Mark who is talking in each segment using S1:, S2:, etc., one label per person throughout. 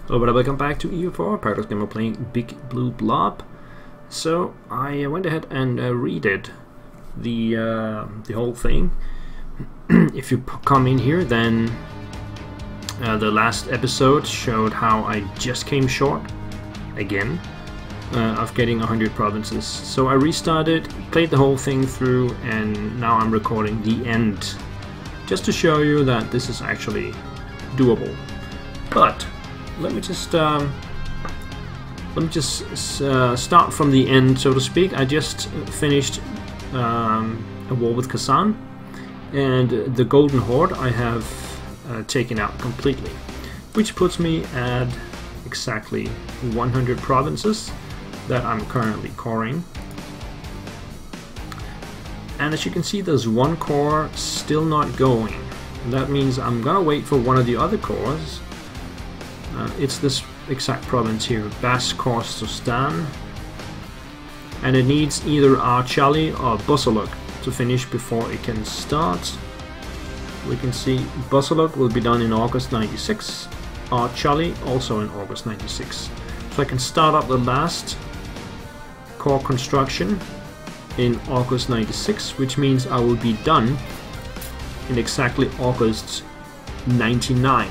S1: Hello, but welcome back to EU4. Paradox Gamer playing Big Blue Blob. So I went ahead and redid the whole thing. If you come in here, then the last episode showed how I just came short again of getting 100 provinces. So I restarted, played the whole thing through, and now I'm recording the end, just to show you that this is actually doable. But let me just start from the end, so to speak. I just finished a war with Kazan, and the Golden Horde I have taken out completely, which puts me at exactly 100 provinces that I'm currently coring. And as you can see, there's one core still not going. That means I'm gonna wait for one of the other cores. It's this exact province here, Bas-Korstostan, and it needs either Archali or Bosolok to finish before it can start. We can see Bosolok will be done in August 96, Archali also in August 96. So I can start up the last core construction in August 96, which means I will be done in exactly August 99.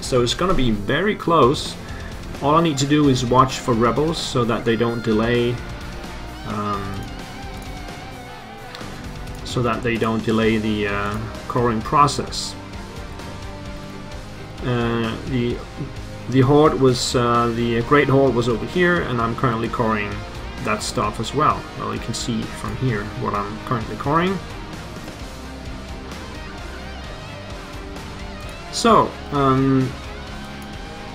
S1: So it's gonna be very close. All I need to do is watch for rebels so that they don't delay the coring process. The horde was the Great Horde was over here, and I'm currently coring that stuff as well. Well, you can see from here what I'm currently coring. So,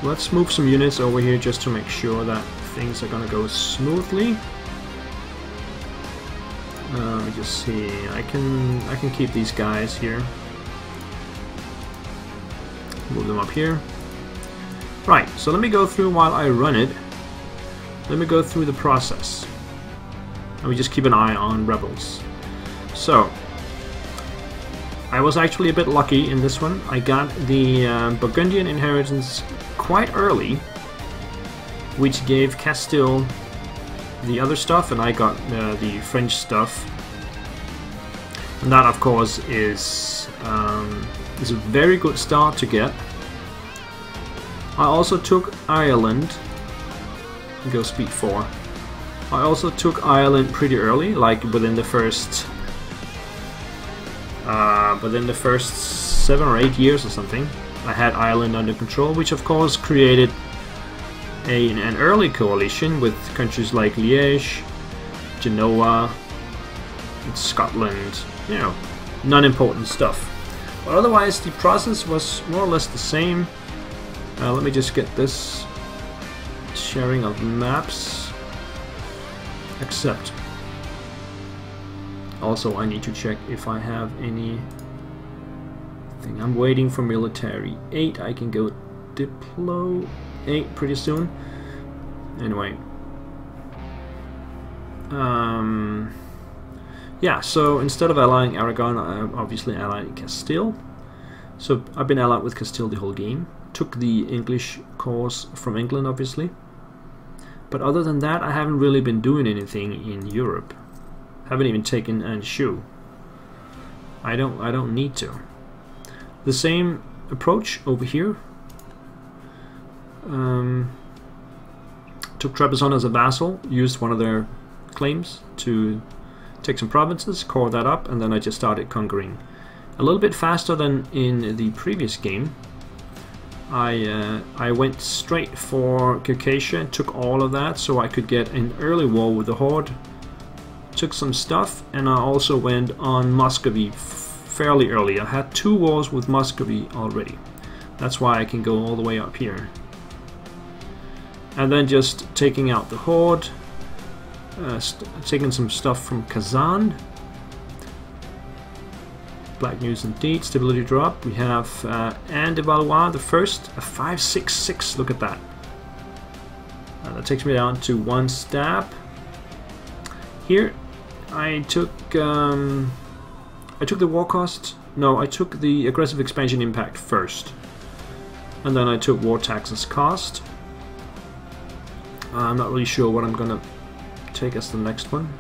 S1: let's move some units over here just to make sure that things are gonna go smoothly. Let me just see. I can keep these guys here. Move them up here. Right. So let me go through while I run it. Let me go through the process. And we just keep an eye on rebels. So, I was actually a bit lucky in this one. I got the Burgundian inheritance quite early, which gave Castile the other stuff, and I got the French stuff. And that, of course, is a very good start to get. I also took Ireland. Go speed 4. I also took Ireland pretty early, like within the first 7 or 8 years or something. I had Ireland under control, which of course created an early coalition with countries like Liège, Genoa, and Scotland, you know, non-important stuff. But otherwise the process was more or less the same. Let me just get this sharing of maps. Accept. Also, I need to check if I have any thing. I'm waiting for military 8. I can go Diplo 8 pretty soon. Anyway. Yeah, so instead of allying Aragon, I obviously allied Castile. So I've been allied with Castile the whole game. Took the English cores from England, obviously. But other than that, I haven't really been doing anything in Europe. Haven't even taken Anjou. I don't need to. The same approach over here. Took Trebizond as a vassal, used one of their claims to take some provinces, core that up, and then I just started conquering. A little bit faster than in the previous game. I went straight for Circassia and took all of that so I could get an early war with the Horde. Took some stuff, and I also went on Muscovy fairly early. I had 2 wars with Muscovy already. That's why I can go all the way up here. And then just taking out the Horde, taking some stuff from Kazan. Black news indeed. Stability drop. We have Anne de Valois the first, a 566. Look at that. That takes me down to 1 stab. Here, I took the war cost. No, I took the aggressive expansion impact first. And then I took war taxes cost. I'm not really sure what I'm gonna take as the next one.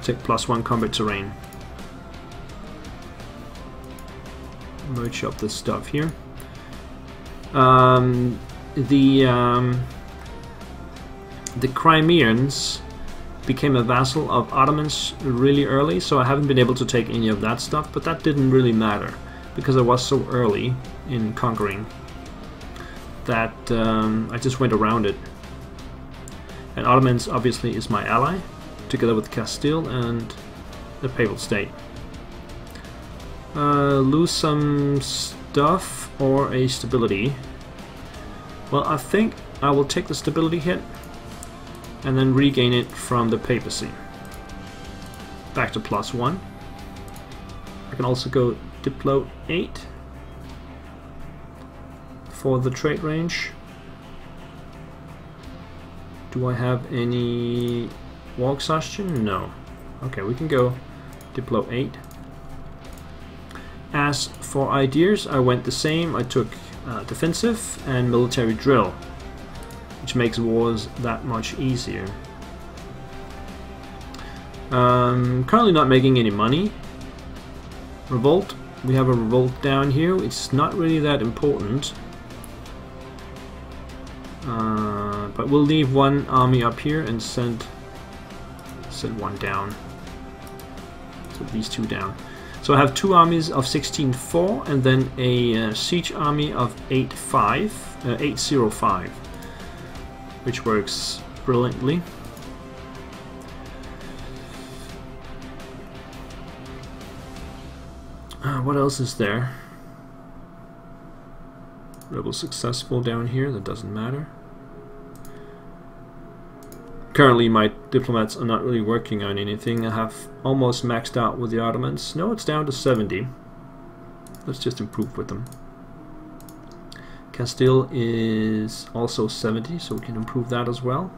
S1: Take +1 combat terrain. Merge up this stuff here. The Crimeans became a vassal of Ottomans really early, so I haven't been able to take any of that stuff, but that didn't really matter because I was so early in conquering that I just went around it. And Ottomans obviously is my ally, together with Castile and the Papal State. Lose some stuff or a stability. Well, I think I will take the stability hit and then regain it from the papacy. Back to +1. I can also go Diplo 8 for the trade range. Do I have any war exhaustion? No. Okay, we can go Diplo 8. As for ideas, I went the same. I took defensive and military drill, which makes wars that much easier. Currently not making any money. Revolt. We have a revolt down here. It's not really that important. But we'll leave one army up here and send one down. So these two down. So I have two armies of 16-4 and then a siege army of 805, which works brilliantly. What else is there? Rebel successful down here, that doesn't matter. Currently my diplomats are not really working on anything. I have almost maxed out with the Ottomans. No, it's down to 70. Let's just improve with them. Castile is also 70, so we can improve that as well.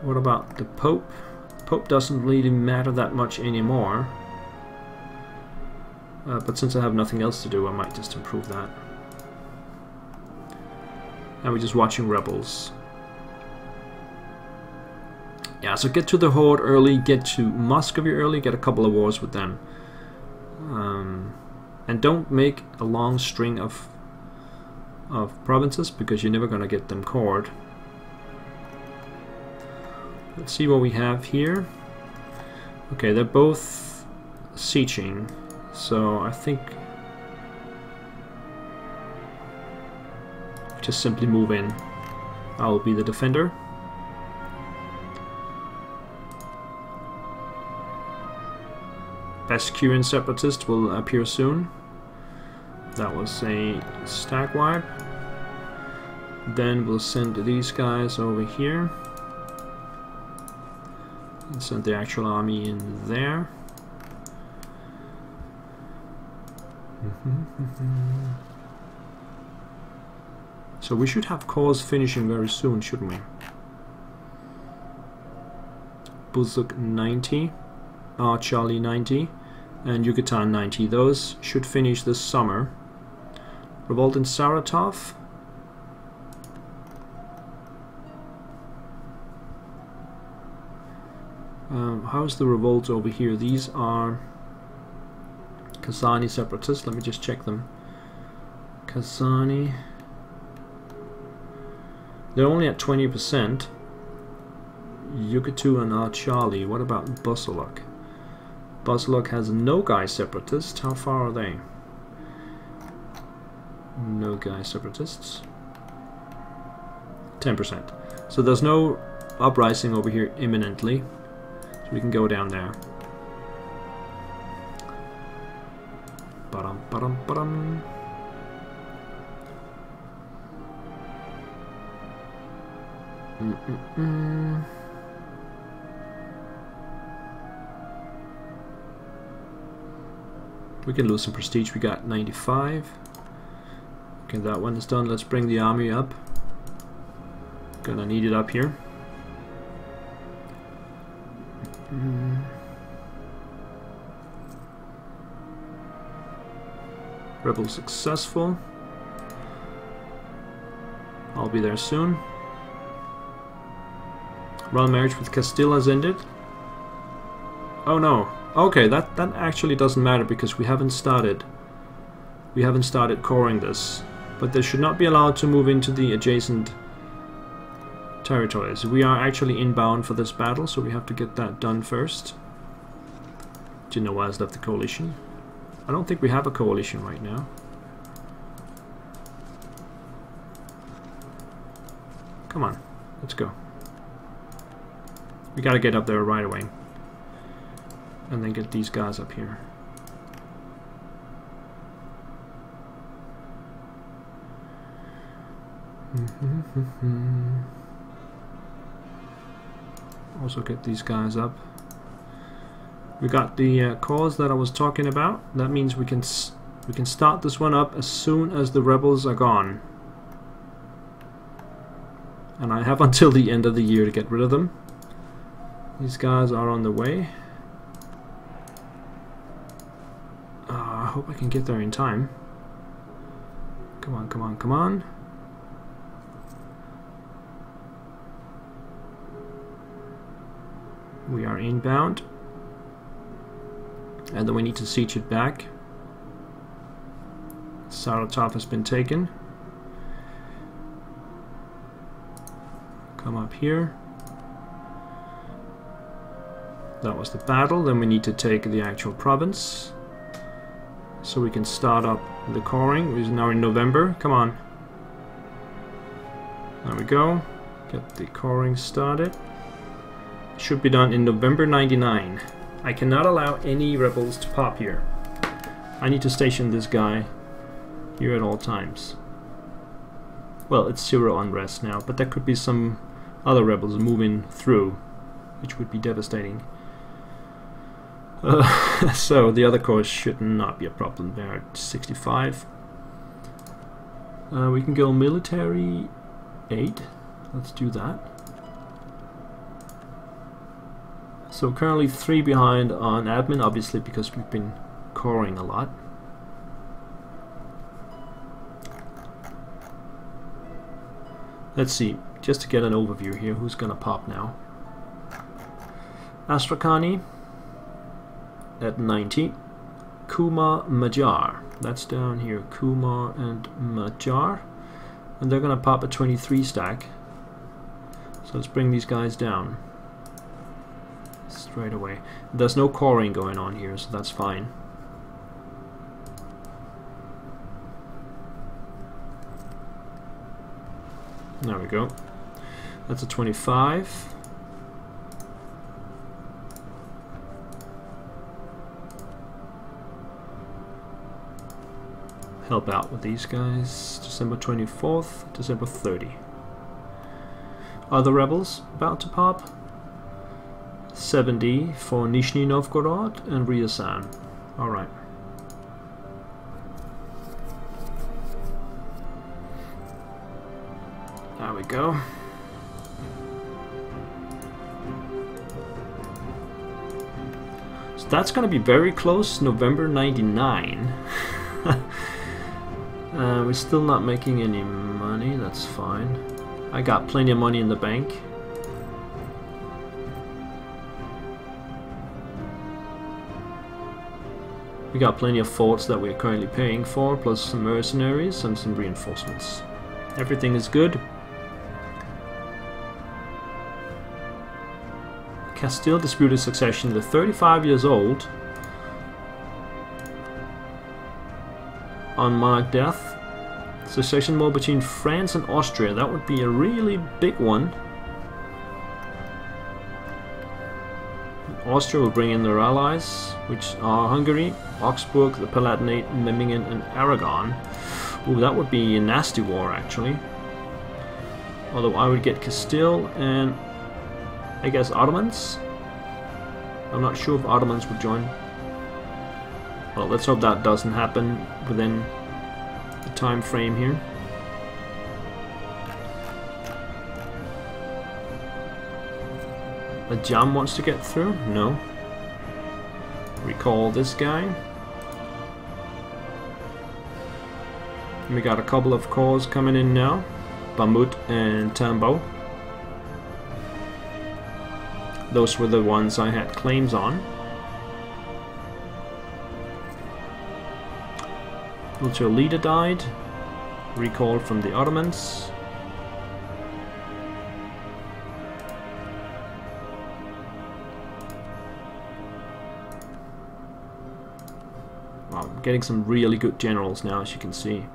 S1: What about the Pope? Pope doesn't really matter that much anymore. But since I have nothing else to do, I might just improve that. And we're just watching rebels. Yeah, so get to the Horde early, get to Muscovy early, get a couple of wars with them. And don't make a long string of provinces, because you're never going to get them cored. Let's see what we have here. Okay, they're both sieging, so I think just simply move in. I'll be the defender. Bascuran separatist will appear soon. That was a stag wipe. Then we'll send these guys over here and send the actual army in there. So we should have cores finishing very soon, shouldn't we? Buzuk 90, Charlie 90, and Yucatan 90. Those should finish this summer. Revolt in Saratov. How's the revolt over here? These are Kazani separatists. Let me just check them. Kazani. They're only at 20%. Yucatu and Charlie. What about Busolok? Busolok has no guy separatists. How far are they? No guy separatists. 10%. So there's no uprising over here imminently. So we can go down there. Ba-dum, ba-dum, ba-dum. We can lose some prestige. We got 95. Okay, that one is done. Let's bring the army up. Gonna need it up here. Rebel successful. I'll be there soon. Royal marriage with Castile has ended. Oh no. Okay, that actually doesn't matter because we haven't started. We haven't started coring this. But they should not be allowed to move into the adjacent territories. We are actually inbound for this battle, so we have to get that done first. Genoa has left the coalition. I don't think we have a coalition right now. Come on, let's go. We gotta get up there right away. And then get these guys up here. Also get these guys up. We got the cause that I was talking about. That means we can start this one up as soon as the rebels are gone. And I have until the end of the year to get rid of them. These guys are on the way. I hope I can get there in time. Come on, come on, come on. We are inbound. And then we need to siege it back. Saratov has been taken. Come up here. That was the battle. Then we need to take the actual province. So we can start up the coring. We're now in November. Come on. There we go. Get the coring started. Should be done in November 99. I cannot allow any rebels to pop here. I need to station this guy here at all times. Well, it's 0 unrest now, but there could be some other rebels moving through, which would be devastating. So the other corps should not be a problem. They're at 65. We can go military 8. Let's do that. So currently 3 behind on admin, obviously because we've been coring a lot. Let's see, just to get an overview here, who's gonna pop now? Astrakani at 90. Kumar Majar, that's down here, Kumar and Majar. And they're gonna pop a 23 stack. So let's bring these guys down. Straight away. There's no coring going on here, so that's fine. There we go. That's a 25. Help out with these guys. December 24th, December 30. Other rebels about to pop. 70 for Nizhny Novgorod and Ryazan. Alright. There we go. So that's gonna be very close, November 99. We're still not making any money, that's fine. I got plenty of money in the bank. We got plenty of forts that we're currently paying for, plus some mercenaries and some reinforcements. Everything is good. Castile disputed succession. They're 35 years old. On monarch death. Succession war between France and Austria. That would be a really big one. Austria will bring in their allies, which are Hungary, Augsburg, the Palatinate, Memmingen and Aragon. Ooh, that would be a nasty war actually. Although I would get Castile and I guess Ottomans. I'm not sure if Ottomans would join. Well, let's hope that doesn't happen within the time frame here. A Jam wants to get through? No. Recall this guy. We got a couple of cores coming in now, Bamut and Tambo. Those were the ones I had claims on. Military leader died, recalled from the Ottomans. Wow, I'm getting some really good generals now, as you can see.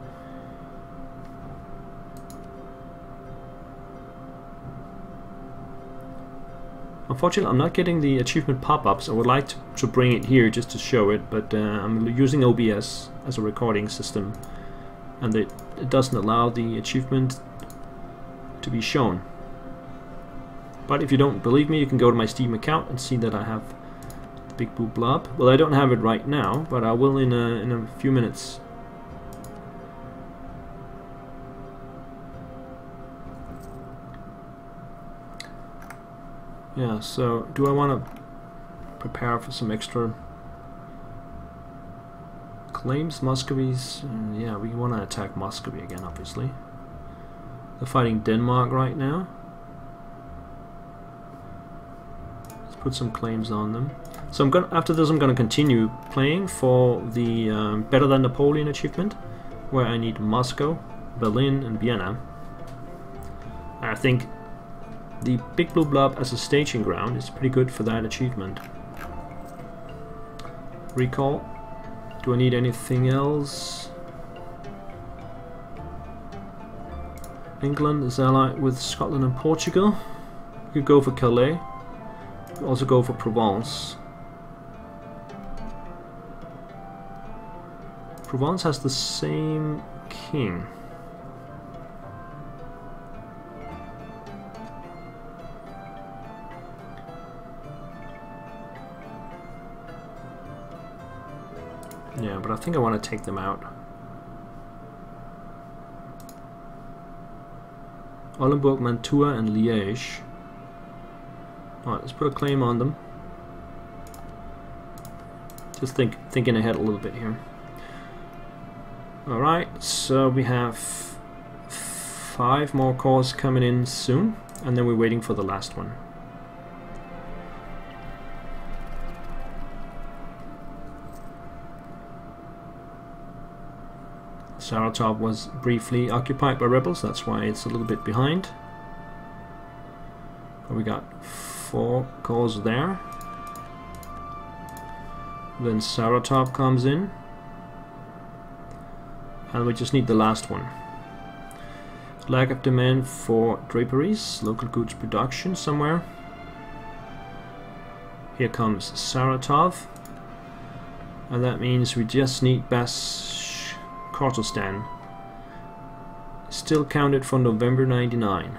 S1: Unfortunately, I'm not getting the achievement pop-ups. I would like to bring it here just to show it, but I'm using OBS as a recording system, and it doesn't allow the achievement to be shown. But if you don't believe me, you can go to my Steam account and see that I have Big Blue Blob. Well, I don't have it right now, but I will in a few minutes. Yeah, so do I want to prepare for some extra claims? Muscovy's, yeah, we want to attack Muscovy again, obviously. They're fighting Denmark right now. Let's put some claims on them. So I'm gonna, after this I'm going to continue playing for the Better Than Napoleon achievement, where I need Moscow, Berlin and Vienna. I think the Big Blue Blob as a staging ground is pretty good for that achievement. Recall. Do I need anything else? England is allied with Scotland and Portugal. We could go for Calais. We could also go for Provence. Provence has the same king. Yeah, but I think I want to take them out. Oldenburg, Mantua and Liège. Alright, let's put a claim on them. Just thinking ahead a little bit here. Alright, so we have 5 more cores coming in soon, and then we're waiting for the last one. Saratov was briefly occupied by rebels, that's why it's a little bit behind. But we got 4 cores there. Then Saratov comes in. And we just need the last one. Lack of demand for draperies, local goods production somewhere. Here comes Saratov. And that means we just need Bashkortostan. Still counted from November 99.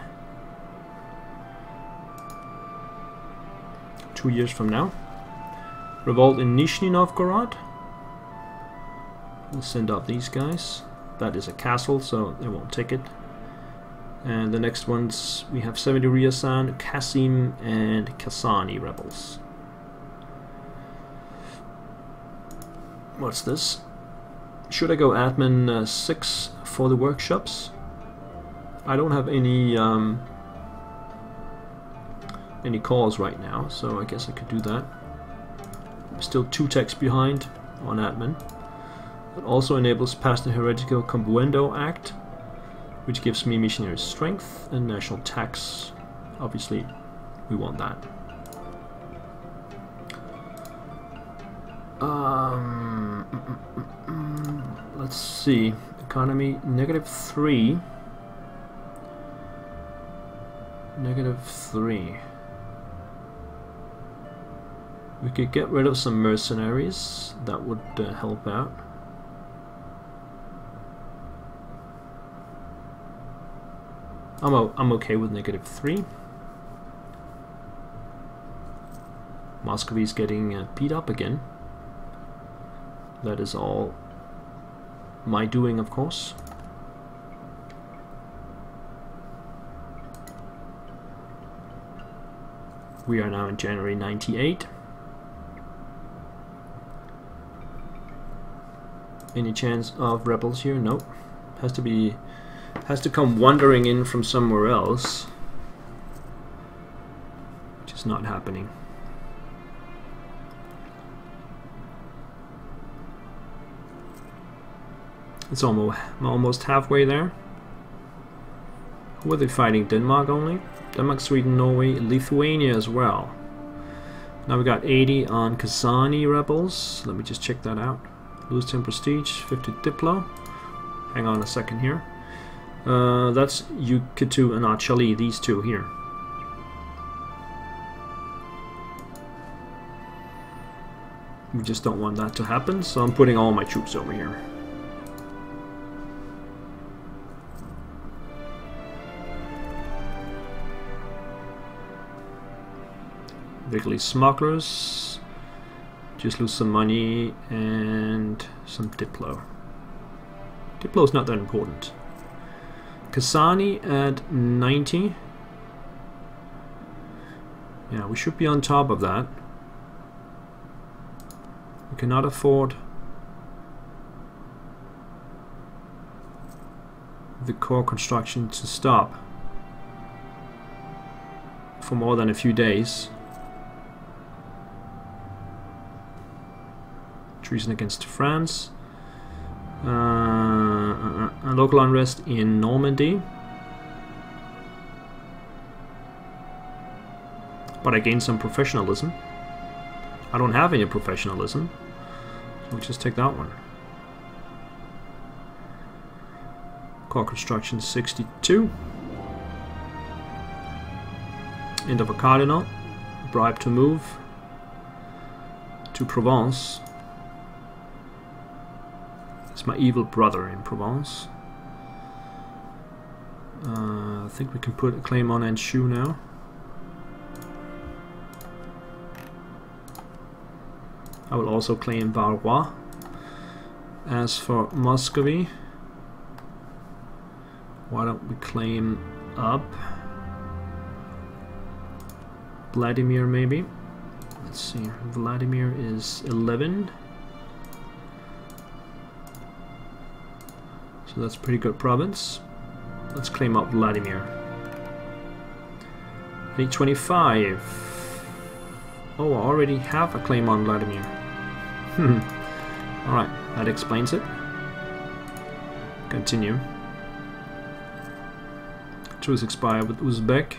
S1: 2 years from now. Revolt in Nizhny Novgorod. We'll send up these guys. That is a castle, so they won't take it. And the next ones, we have 70 Ryazan, Kasim, and Kasani rebels. What's this? Should I go admin 6 for the workshops? I don't have any calls right now, so I guess I could do that. I'm still 2 techs behind on admin. It also enables past the heretical Combuendo Act, which gives me missionary strength and national tax. Obviously, we want that. Let's see. Economy -3. -3. We could get rid of some mercenaries. That would help out. I'm okay with -3. Muscovy's getting beat up again. That is all my doing, of course. We are now in January 98. Any chance of rebels here? Nope. Has to come wandering in from somewhere else, which is not happening. It's almost halfway there. Who are they fighting? Denmark only? Denmark, Sweden, Norway, Lithuania as well. Now we got 80 on Kazani rebels. Let me just check that out. Lose 10 prestige, 50 diplo. Hang on a second here. That's UK2 and Achali, these two here. We just don't want that to happen, so I'm putting all my troops over here. Weekly smugglers, just lose some money and some diplo. Diplo is not that important. Kasani at 90. Yeah, we should be on top of that. We cannot afford the core construction to stop for more than a few days. Treason against France. A local unrest in Normandy. But I gained some professionalism. I don't have any professionalism, so we'll just take that one. Core construction 62. End of a cardinal. Bribe to move to Provence. It's my evil brother in Provence. I think we can put a claim on Anjou now. I will also claim Valois. As for Muscovy, why don't we claim up Vladimir maybe? Let's see, Vladimir is 11. So that's a pretty good province. Let's claim up Vladimir. 825. Oh, I already have a claim on Vladimir. Alright, that explains it. Continue. Truce expire with Uzbek.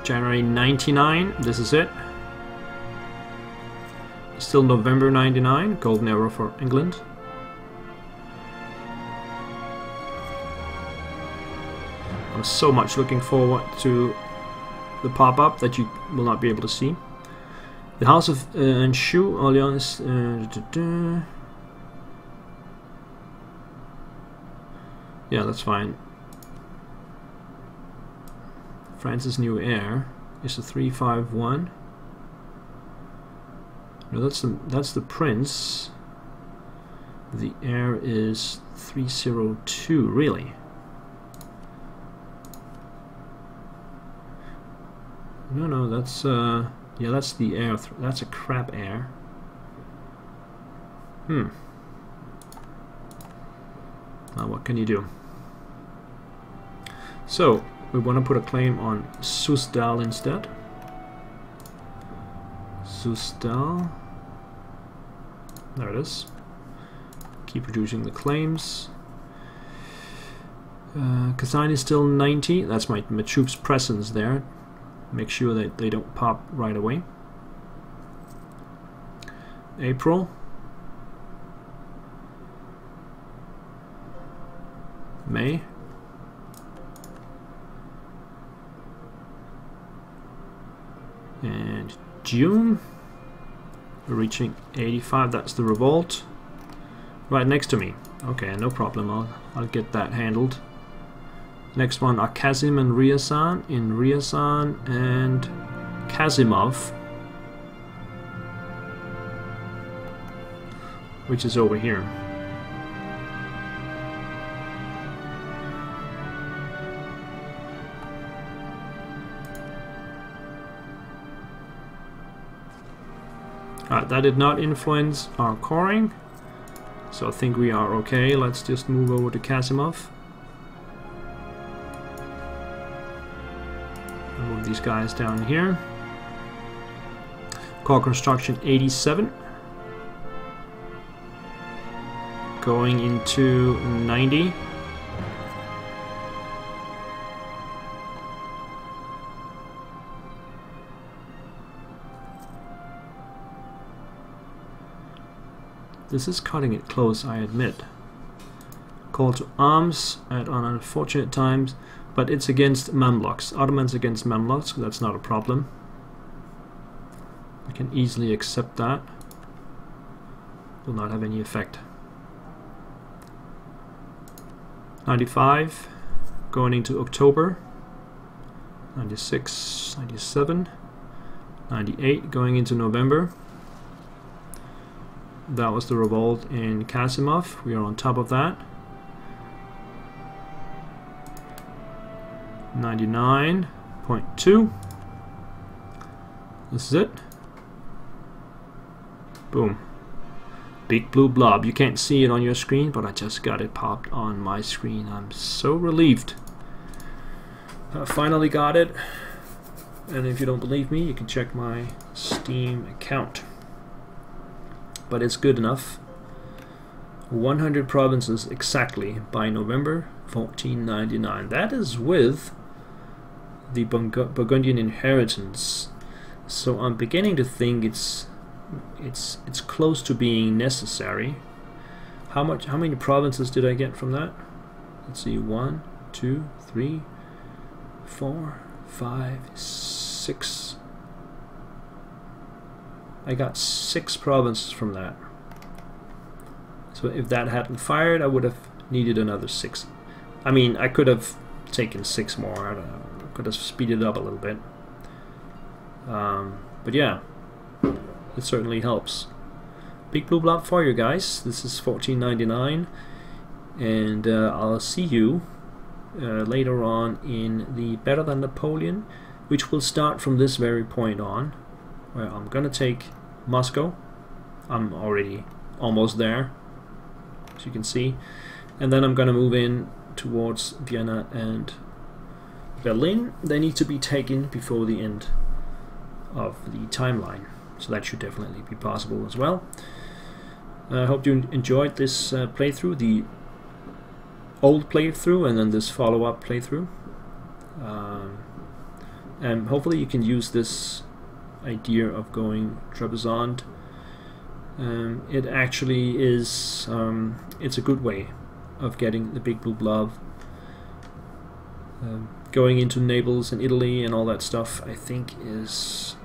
S1: January 99, this is it. Still November 99, golden era for England. I'm so much looking forward to the pop-up that you will not be able to see. The House of Anjou, Alliance. Yeah, that's fine. France's new heir is a 351. No, that's the prince. The heir is 302. Really? No, that's yeah, that's the heir. That's a crap heir. Now what can you do? So we want to put a claim on Susdal instead. Susdal. There it is. Keep reducing the claims. Kazan is still 90. That's my troops' presence there. Make sure that they don't pop right away. April. May. And June. We're reaching 85. That's the revolt. Right next to me. Okay, no problem. I'll get that handled. Next one are Kazim and Ryazan. In Ryazan and Kazimov, which is over here. That did not influence our coring, so I think we are okay. Let's just move over to Kasimov. Move these guys down here. Core construction 87. Going into 90. This is cutting it close, I admit. Call to arms on unfortunate times, but it's against Mamluks. Ottomans against Mamluks, so that's not a problem. I can easily accept that. Will not have any effect. 95, going into October. 96, 97, 98, going into November. That was the revolt in Kasimov. We are on top of that. 99.2. This is it. Boom. Big Blue Blob. You can't see it on your screen, but I just got it popped on my screen. I'm so relieved. I finally got it. And if you don't believe me, you can check my Steam account. But it's good enough. 100 provinces exactly by November 1499. That is with the Burgundian inheritance. So I'm beginning to think it's close to being necessary. How many provinces did I get from that? Let's see, 1, 2, 3, 4, 5, 6. I got 6 provinces from that. So if that hadn't fired, I would have needed another 6. I mean, I could have taken 6 more. I don't know. I could have speeded it up a little bit. But yeah, it certainly helps. Big Blue Blob for you guys. This is 1499, and I'll see you later on in the Better Than Napoleon, which will start from this very point on, where I'm gonna take Moscow. I'm already almost there, as you can see, and then I'm gonna move in towards Vienna and Berlin. They need to be taken before the end of the timeline, so that should definitely be possible as well. I hope you enjoyed this playthrough, the old playthrough and then this follow-up playthrough, and hopefully you can use this idea of going Trebizond. It actually is it's a good way of getting the Big Blue Blob. Going into Naples and Italy and all that stuff, I think is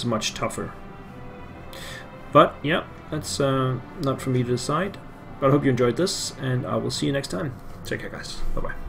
S1: much tougher. But yeah, that's not for me to decide. But I hope you enjoyed this, and I will see you next time. Take care, guys. Bye bye.